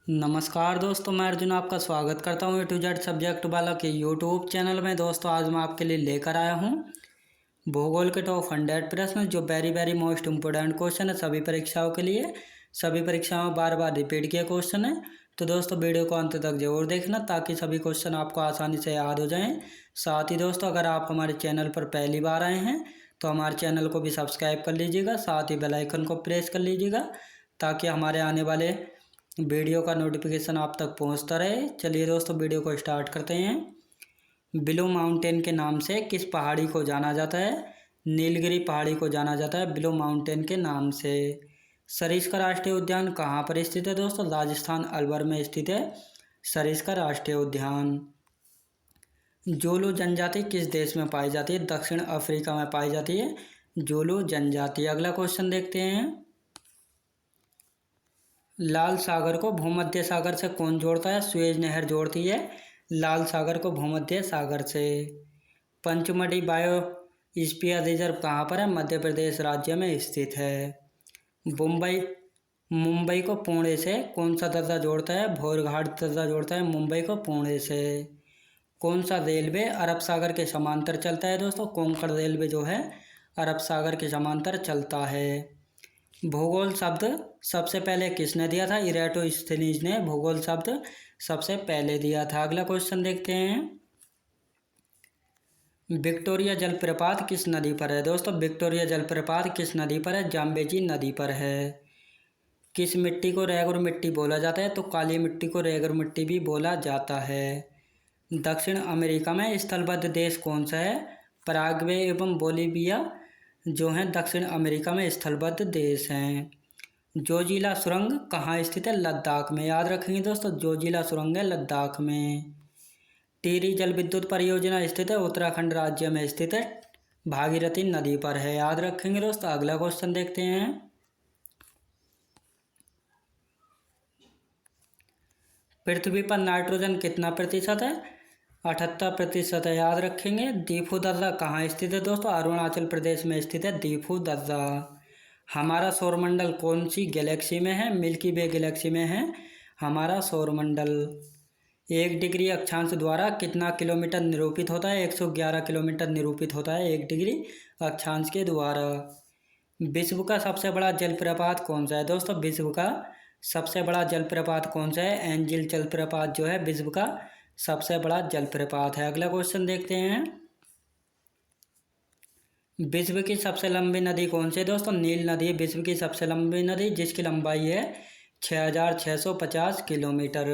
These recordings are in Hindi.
नमस्कार दोस्तों, मैं अर्जुन आपका स्वागत करता हूँ A to Z सब्जेक्ट वाला के यूट्यूब चैनल में। दोस्तों आज मैं आपके लिए लेकर आया हूँ भूगोल के टॉप 100 प्रश्न जो वेरी मोस्ट इम्पोर्टेंट क्वेश्चन है सभी परीक्षाओं के लिए। सभी परीक्षाओं में बार बार रिपीट किया क्वेश्चन है, तो दोस्तों वीडियो को अंत तक जरूर देखना ताकि सभी क्वेश्चन आपको आसानी से याद हो जाएँ। साथ ही दोस्तों अगर आप हमारे चैनल पर पहली बार आए हैं तो हमारे चैनल को भी सब्सक्राइब कर लीजिएगा, साथ ही बेल आइकन को प्रेस कर लीजिएगा ताकि हमारे आने वाले वीडियो का नोटिफिकेशन आप तक पहुंचता रहे। चलिए दोस्तों वीडियो को स्टार्ट करते हैं। ब्लू माउंटेन के नाम से किस पहाड़ी को जाना जाता है? नीलगिरी पहाड़ी को जाना जाता है ब्लू माउंटेन के नाम से। सरिस्का राष्ट्रीय उद्यान कहाँ पर स्थित है दोस्तों? राजस्थान अलवर में स्थित है सरिस्का राष्ट्रीय उद्यान। जोलू जनजाति किस देश में पाई जाती है? दक्षिण अफ्रीका में पाई जाती है जोलू जनजाति। अगला क्वेश्चन देखते हैं। लाल सागर को भूमध्य सागर से कौन जोड़ता है? सुएज नहर जोड़ती है लाल सागर को भूमध्य सागर से। पंचमढ़ी बायोस्फीयर रिजर्व कहाँ पर है? मध्य प्रदेश राज्य में स्थित है। मुंबई को पुणे से कौन सा दर्रा जोड़ता है? भोरघाट दर्रा जोड़ता है मुंबई को पुणे से। कौन सा रेलवे अरब सागर के समांतर चलता है दोस्तों? कोंकण रेलवे जो है अरब सागर के समांतर चलता है। भूगोल शब्द सबसे पहले किसने दिया था? इराटोस्थेनीज ने भूगोल शब्द सबसे पहले दिया था। अगला क्वेश्चन देखते हैं। विक्टोरिया जलप्रपात किस नदी पर है दोस्तों? विक्टोरिया जलप्रपात किस नदी पर है? जाम्बेजी नदी पर है। किस मिट्टी को रेगुर मिट्टी बोला जाता है? तो काली मिट्टी को रेगुर मिट्टी भी बोला जाता है। दक्षिण अमेरिका में स्थलबद्ध देश कौन सा है? पराग्वे एवं बोलीविया जो हैं दक्षिण अमेरिका में स्थलबद्ध देश हैं। जोजिला सुरंग कहाँ स्थित है? लद्दाख में। याद रखेंगे दोस्तों, जोजिला सुरंग है लद्दाख में। टिहरी जल विद्युत परियोजना स्थित है उत्तराखंड राज्य में स्थित है भागीरथी नदी पर है। याद रखेंगे दोस्तों। अगला क्वेश्चन देखते हैं। पृथ्वी पर नाइट्रोजन कितना प्रतिशत है? 78% है। याद रखेंगे। दीफू दर्रा कहाँ स्थित है दोस्तों? अरुणाचल प्रदेश में स्थित है दीफू दर्रा। हमारा सौरमंडल कौन सी गैलेक्सी में है? मिल्की वे गैलेक्सी में है हमारा सौरमंडल। 1 डिग्री अक्षांश द्वारा कितना किलोमीटर निरूपित होता है? 111 किलोमीटर निरूपित होता है 1 डिग्री अक्षांश के द्वारा। विश्व का सबसे बड़ा जलप्रपात कौन सा है दोस्तों? विश्व का सबसे बड़ा जलप्रपात कौन सा है? एंजिल जलप्रपात जो है विश्व का सबसे बड़ा जलप्रपात है। अगला क्वेश्चन देखते हैं। विश्व की सबसे लंबी नदी कौन सी है दोस्तों? नील नदी विश्व की सबसे लंबी नदी जिसकी लंबाई है 6650 किलोमीटर।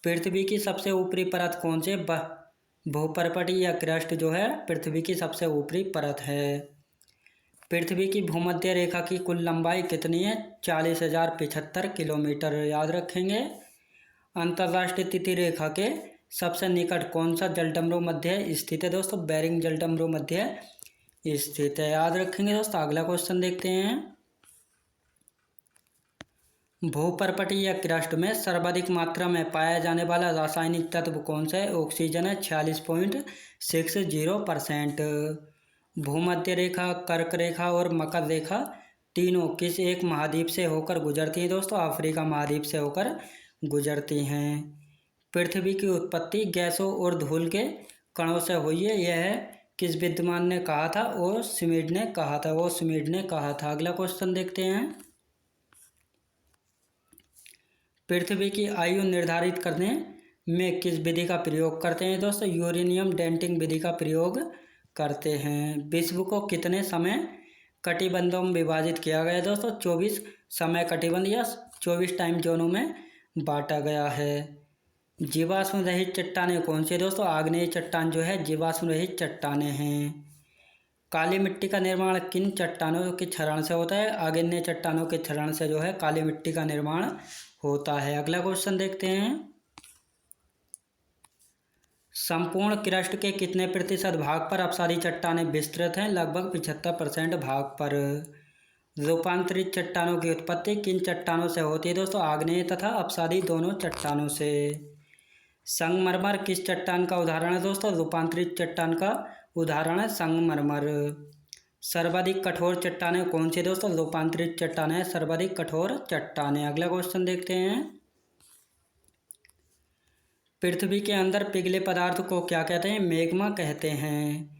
पृथ्वी की सबसे ऊपरी परत कौन सी? भूपर्पटी या क्रस्ट जो है पृथ्वी की सबसे ऊपरी परत है। पृथ्वी की भूमध्य रेखा की कुल लंबाई कितनी है? 40,075 किलोमीटर। याद रखेंगे। अंतर्राष्ट्रीय तिथि रेखा के सबसे निकट कौन सा जलडमरू मध्य स्थित है दोस्तों? बेरिंग जलडमरू मध्य स्थित है। याद रखेंगे दोस्तों। अगला क्वेश्चन देखते हैं। भूपर्पटी या क्रस्ट में सर्वाधिक मात्रा में पाया जाने वाला रासायनिक तत्व कौन सा है? ऑक्सीजन है 46.60%। भूमध्य रेखा, कर्क रेखा और मकर रेखा तीनों किस एक महाद्वीप से होकर गुजरती हैं दोस्तों? अफ्रीका महाद्वीप से होकर गुजरती हैं। पृथ्वी की उत्पत्ति गैसों और धूल के कणों से हुई है, यह किस विद्वान ने कहा था? और स्मिड ने कहा था। वो स्मिड ने कहा था। अगला क्वेश्चन देखते हैं। पृथ्वी की आयु निर्धारित करने में किस विधि का प्रयोग करते हैं दोस्तों? यूरेनियम डेटिंग विधि का प्रयोग करते हैं। विश्व को कितने समय कटिबंधों में विभाजित किया गया दोस्तों? 24 समय कटिबंध या 24 टाइम जोनों में बांटा गया है। जीवाश्म रहित चट्टानें कौन सी है दोस्तों? आग्नेय चट्टान जो है जीवाश्म रहित चट्टानें हैं। काली मिट्टी का निर्माण किन चट्टानों के क्षरण से होता है? आग्नेय चट्टानों के क्षरण से जो है काली मिट्टी का निर्माण होता है। अगला क्वेश्चन देखते हैं। संपूर्ण क्रस्ट के कितने प्रतिशत भाग पर अपसारी चट्टानें विस्तृत हैं? लगभग 75% भाग पर। रूपांतरित चट्टानों की उत्पत्ति किन चट्टानों से होती है दोस्तों? आग्नेय तथा अपसारी दोनों चट्टानों से। संगमरमर किस चट्टान का उदाहरण है दोस्तों? रूपांतरित चट्टान का उदाहरण है संगमरमर। सर्वाधिक कठोर चट्टानें कौन सी दोस्तों? रूपांतरित चट्टानें सर्वाधिक कठोर चट्टानें। अगला क्वेश्चन देखते हैं। पृथ्वी के अंदर पिघले पदार्थ को क्या कहते हैं? मैग्मा कहते हैं।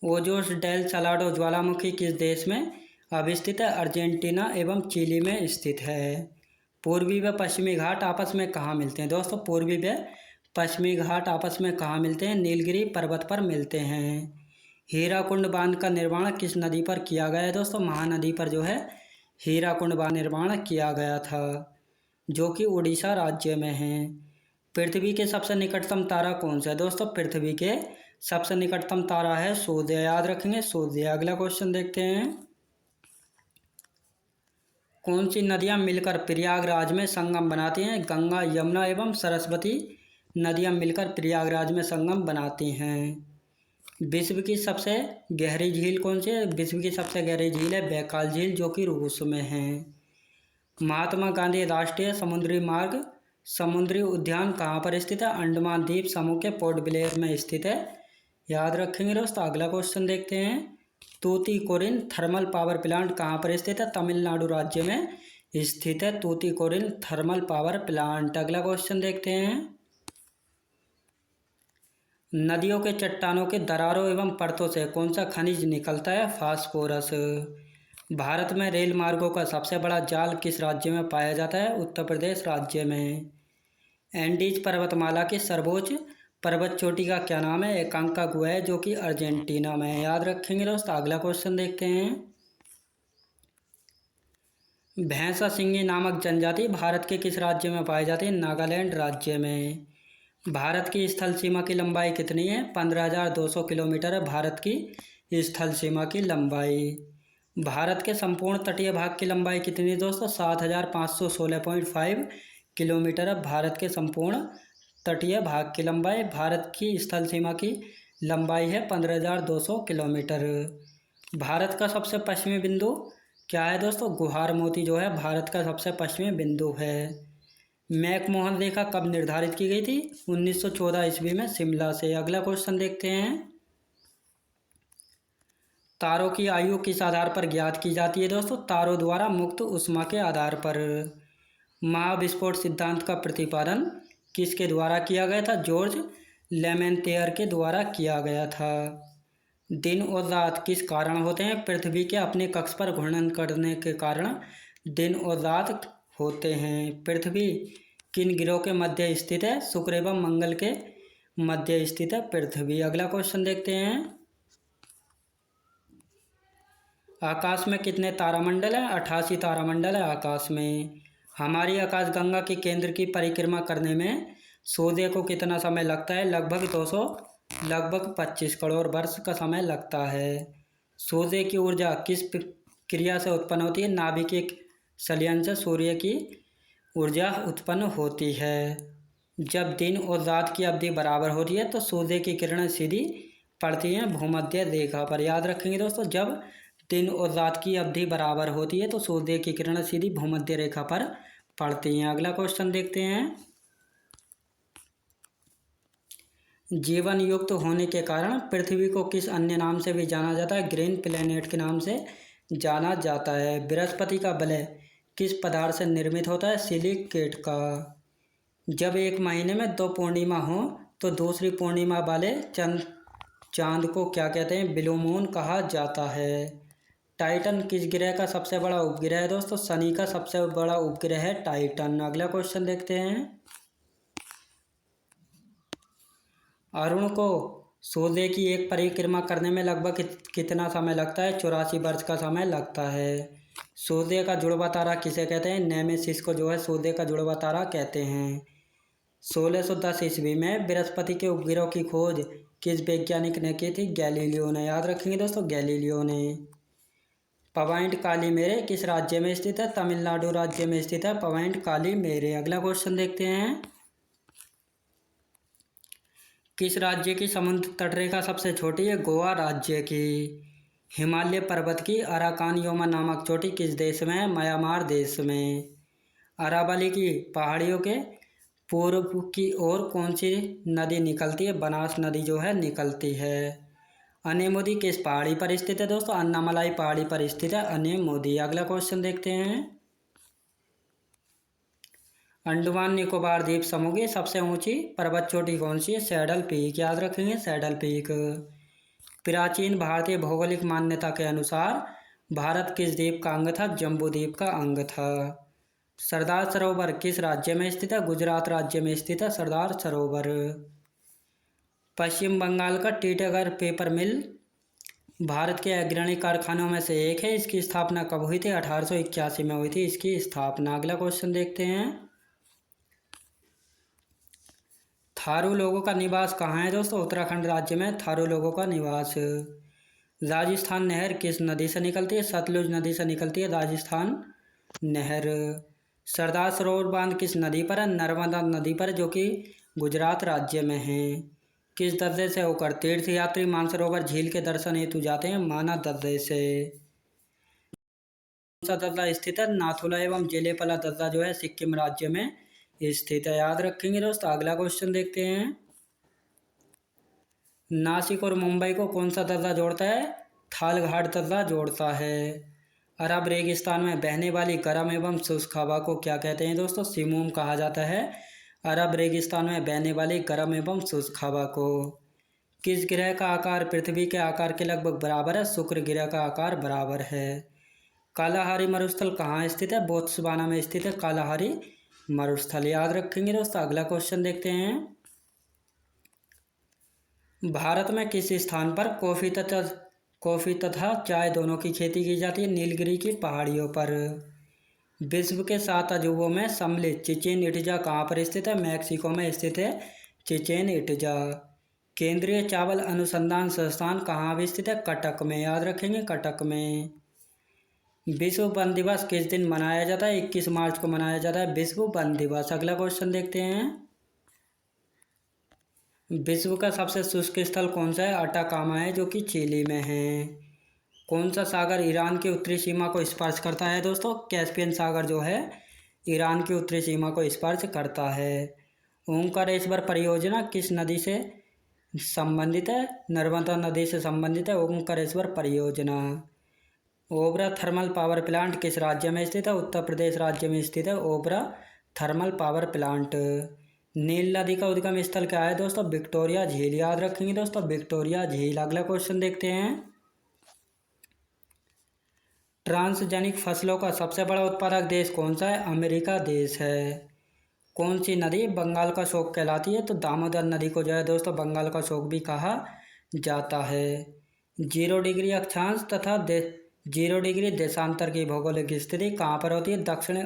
ओजोस डेल सलाडो ज्वालामुखी किस देश में अवस्थित है? अर्जेंटीना एवं चिली में स्थित है। पूर्वी व पश्चिमी घाट आपस में कहाँ मिलते हैं? दोस्तों पूर्वी व पश्चिमी घाट आपस में कहाँ मिलते हैं? नीलगिरी पर्वत पर मिलते हैं। हीराकुंड बांध का निर्माण किस नदी पर किया गया है? दोस्तों महानदी पर जो है हीराकुंड बांध निर्माण किया गया था, जो कि उड़ीसा राज्य में है। पृथ्वी के सबसे निकटतम तारा कौन सा है? दोस्तों पृथ्वी के सबसे निकटतम तारा है सूर्य। याद रखेंगे सूर्य। अगला क्वेश्चन देखते हैं। कौन सी नदियां मिलकर प्रयागराज में संगम बनाती हैं? गंगा, यमुना एवं सरस्वती नदियां मिलकर प्रयागराज में संगम बनाती हैं। विश्व की सबसे गहरी झील कौन सी है? विश्व की सबसे गहरी झील है बैकाल झील, जो कि रूस में है। महात्मा गांधी राष्ट्रीय समुद्री मार्ग समुद्री उद्यान कहाँ पर स्थित है? अंडमान द्वीप समूह के पोर्ट ब्लेयर में स्थित है। याद रखेंगे दोस्तों। अगला क्वेश्चन देखते हैं। तूतीकोरिन थर्मल पावर प्लांट कहाँ पर स्थित है? तमिलनाडु राज्य में स्थित है तूतीकोरिन थर्मल पावर प्लांट। अगला क्वेश्चन देखते हैं। नदियों के चट्टानों के दरारों एवं परतों से कौन सा खनिज निकलता है? फास्फोरस। भारत में रेल मार्गों का सबसे बड़ा जाल किस राज्य में पाया जाता है? उत्तर प्रदेश राज्य में। एंडीज पर्वतमाला की सर्वोच्च पर्वत चोटी का क्या नाम है? एकांकागुआ है, जो कि अर्जेंटीना में है। याद रखेंगे दोस्तों। अगला क्वेश्चन देखते हैं। भैंसा सिंगी नामक जनजाति भारत के किस राज्य में पाई जाती है? नागालैंड राज्य में। भारत की स्थल सीमा की लंबाई कितनी है? 15,200 किलोमीटर है भारत की स्थल सीमा की लंबाई। भारत के संपूर्ण तटीय भाग की लंबाई कितनी है दोस्तों? 7,516.5 किलोमीटर है भारत के संपूर्ण तटीय भाग की लंबाई। भारत की स्थल सीमा की लंबाई है 15,200 किलोमीटर। भारत का सबसे पश्चिमी बिंदु क्या है दोस्तों? गुहार मोती जो है भारत का सबसे पश्चिमी बिंदु है। मैकमोहन रेखा कब निर्धारित की गई थी? 1914 ईस्वी में शिमला से। अगला क्वेश्चन देखते हैं। तारों की आयु किस आधार पर ज्ञात की जाती है दोस्तों? तारों द्वारा मुक्त ऊष्मा के आधार पर। महाविस्फोट सिद्धांत का प्रतिपादन किसके द्वारा किया गया था? जॉर्ज लेमेंतेयर के द्वारा किया गया था। दिन और रात किस कारण होते हैं? पृथ्वी के अपने कक्ष पर घूर्णन करने के कारण दिन और रात होते हैं। पृथ्वी किन ग्रहों के मध्य स्थित है? शुक्र एवं मंगल के मध्य स्थित है पृथ्वी। अगला क्वेश्चन देखते हैं। आकाश में कितने तारामंडल है? 88 तारामंडल है आकाश में। हमारी आकाशगंगा के केंद्र की परिक्रमा करने में सूर्य को कितना समय लगता है? लगभग 25 करोड़ वर्ष का समय लगता है। सूर्य की ऊर्जा किस क्रिया से उत्पन्न होती है? नाभिकीय संलयन से सूर्य की ऊर्जा उत्पन्न होती है। जब दिन और रात की अवधि बराबर होती है तो सूर्य की किरणें सीधी पड़ती हैं भूमध्य रेखा पर। याद रखेंगे दोस्तों। जब दिन और रात की अवधि बराबर होती है तो सूर्य की किरणें सीधी भूमध्य रेखा पर पड़ती हैं। अगला क्वेश्चन देखते हैं। जीवन युक्त होने के कारण पृथ्वी को किस अन्य नाम से भी जाना जाता है? ग्रीन प्लेनेट के नाम से जाना जाता है। बृहस्पति का वलय किस पदार्थ से निर्मित होता है? सिलिकेट का। जब एक महीने में 2 पूर्णिमा हो तो दूसरी पूर्णिमा वाले चांद को क्या कहते हैं? ब्लू मून कहा जाता है। टाइटन किस ग्रह का सबसे बड़ा उपग्रह है दोस्तों? शनि का सबसे बड़ा उपग्रह है टाइटन। अगला क्वेश्चन देखते हैं। अरुण को सूर्य की एक परिक्रमा करने में लगभग कितना समय लगता है? 84 वर्ष का समय लगता है। सूर्य का जुड़वा तारा किसे कहते हैं? नेमेसिस को जो है सूर्य का जुड़वा तारा कहते हैं। 1610 ईस्वी में बृहस्पति के उपग्रह की खोज किस वैज्ञानिक ने की थी? गैलीलियो ने। याद रखेंगे दोस्तों। गैलीलियो ने। पॉइंट काली मेरे किस राज्य में स्थित है? तमिलनाडु राज्य में स्थित है पॉइंट काली मेरे। अगला क्वेश्चन देखते हैं। किस राज्य की समुद्र तटरेखा सबसे छोटी है? गोवा राज्य की। हिमालय पर्वत की अराकानयोमा नामक चोटी किस देश में है? म्यांमार देश में। अरावली की पहाड़ियों के पूर्व की ओर कौन सी नदी निकलती है? बनास नदी जो है निकलती है। अनेमोदी किस पहाड़ी पर स्थित है दोस्तों? अन्नामलाई पहाड़ी पर स्थित है अनेमोदी। अगला क्वेश्चन देखते हैं। अंडमान निकोबार द्वीप समूह की सबसे ऊंची पर्वत चोटी कौन सी है? सैडल पीक, याद रखेंगे सैडल पीक। प्राचीन भारतीय भौगोलिक मान्यता के अनुसार भारत किस द्वीप का अंग था? जम्बू द्वीप का अंग था। सरदार सरोवर किस राज्य में स्थित है? गुजरात राज्य में स्थित है सरदार सरोवर। पश्चिम बंगाल का टीटागढ़ पेपर मिल भारत के अग्रणी कारखानों में से एक है। इसकी स्थापना कब हुई थी? 1881 में हुई थी इसकी स्थापना। अगला क्वेश्चन देखते हैं। थारू लोगों का निवास कहाँ है दोस्तों? उत्तराखंड राज्य में थारू लोगों का निवास। राजस्थान नहर किस नदी से निकलती है? सतलुज नदी से निकलती है राजस्थान नहर। सरदार सरोवर बांध किस नदी पर है? नर्मदा नदी पर, जो कि गुजरात राज्य में है। किस दर्रे से होकर तीर्थ यात्री मानसरोवर झील के दर्शन हेतु जाते हैं? माना दर्रे से। कौन सा दर्रा स्थित है? नाथुला एवं जेलेपला दर्रा जो है सिक्किम राज्य में स्थित है, याद रखेंगे दोस्तों। अगला क्वेश्चन देखते हैं। नासिक और मुंबई को कौन सा दर्रा जोड़ता है? थालघाट दर्रा जोड़ता है। अरब रेगिस्तान में बहने वाली गर्म एवं शुष्क हवा को क्या कहते हैं दोस्तों? सिमूम कहा जाता है अरब रेगिस्तान में बहने वाली गर्म एवं शुष्क हवा को। किस ग्रह का आकार पृथ्वी के आकार के लगभग बराबर है? शुक्र ग्रह का आकार बराबर है। कालाहारी मरुस्थल कहाँ स्थित है? बोत्सवाना में स्थित है कालाहारी मरुस्थल, याद रखेंगे दोस्तों। अगला क्वेश्चन देखते हैं। भारत में किस स्थान पर कॉफी तथा चाय दोनों की खेती की जाती है? नीलगिरी की पहाड़ियों पर। विश्व के 7 अजूबों में सम्मिलित चिचेन इटजा कहाँ पर स्थित है? मैक्सिको में स्थित है चिचेन इटजा। केंद्रीय चावल अनुसंधान संस्थान कहाँ भी स्थित है? कटक में, याद रखेंगे कटक में। विश्व वन दिवस किस दिन मनाया जाता है? 21 मार्च को मनाया जाता है विश्व वन दिवस। अगला क्वेश्चन देखते हैं। विश्व का सबसे शुष्क स्थल कौन सा है? अटाकामा है, जो कि चिली में है। कौन सा सागर ईरान की उत्तरी सीमा को स्पर्श करता है दोस्तों? कैस्पियन सागर जो है ईरान की उत्तरी सीमा को स्पर्श करता है। ओंकारेश्वर परियोजना किस नदी से संबंधित है? नर्मदा नदी से संबंधित है ओंकारेश्वर परियोजना। ओबरा थर्मल पावर प्लांट किस राज्य में स्थित है? उत्तर प्रदेश राज्य में स्थित है ओबरा थर्मल पावर प्लांट। नील नदी का उद्गम स्थल क्या है दोस्तों? विक्टोरिया झील, याद रखेंगे दोस्तों विक्टोरिया झील। अगला क्वेश्चन देखते हैं। ट्रांसजेनिक फसलों का सबसे बड़ा उत्पादक देश कौन सा है? अमेरिका देश है। कौन सी नदी बंगाल का शोक कहलाती है? तो दामोदर नदी को जो है दोस्तों बंगाल का शोक भी कहा जाता है। 0 डिग्री अक्षांश तथा 0 डिग्री देशांतर की भौगोलिक स्थिति कहाँ पर होती है? दक्षिण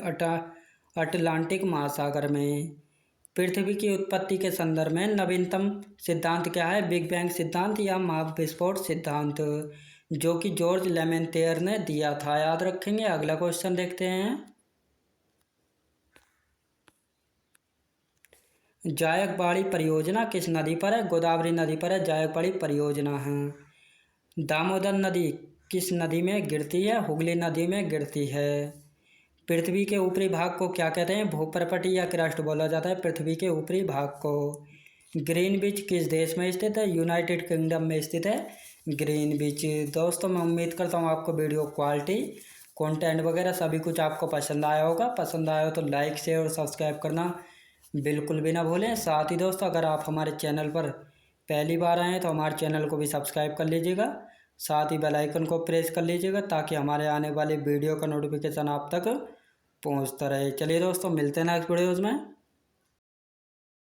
अटलांटिक महासागर में। पृथ्वी की उत्पत्ति के संदर्भ में नवीनतम सिद्धांत क्या है? बिग बैंग सिद्धांत या महाविस्फोट सिद्धांत, जो कि जॉर्ज लेमेंटेयर ने दिया था, याद रखेंगे। अगला क्वेश्चन देखते हैं। जायकवाड़ी परियोजना किस नदी पर है? गोदावरी नदी पर है जायकवाड़ी परियोजना है। दामोदर नदी किस नदी में गिरती है? हुगली नदी में गिरती है। पृथ्वी के ऊपरी भाग को क्या कहते हैं? भूपर्पटी या क्रस्ट बोला जाता है पृथ्वी के ऊपरी भाग को। ग्रीनविच किस देश में स्थित है? यूनाइटेड किंगडम में स्थित है ग्रीनविच। दोस्तों मैं उम्मीद करता हूँ आपको वीडियो क्वालिटी कंटेंट वगैरह सभी कुछ आपको पसंद आया होगा। पसंद आया हो तो लाइक शेयर और सब्सक्राइब करना बिल्कुल भी ना भूलें। साथ ही दोस्तों अगर आप हमारे चैनल पर पहली बार आए हैं तो हमारे चैनल को भी सब्सक्राइब कर लीजिएगा। साथ ही बेल आइकन को प्रेस कर लीजिएगा ताकि हमारे आने वाले वीडियो का नोटिफिकेशन आप तक पहुंचता रहे। चलिए दोस्तों मिलते हैं नेक्स्ट वीडियोज़ में।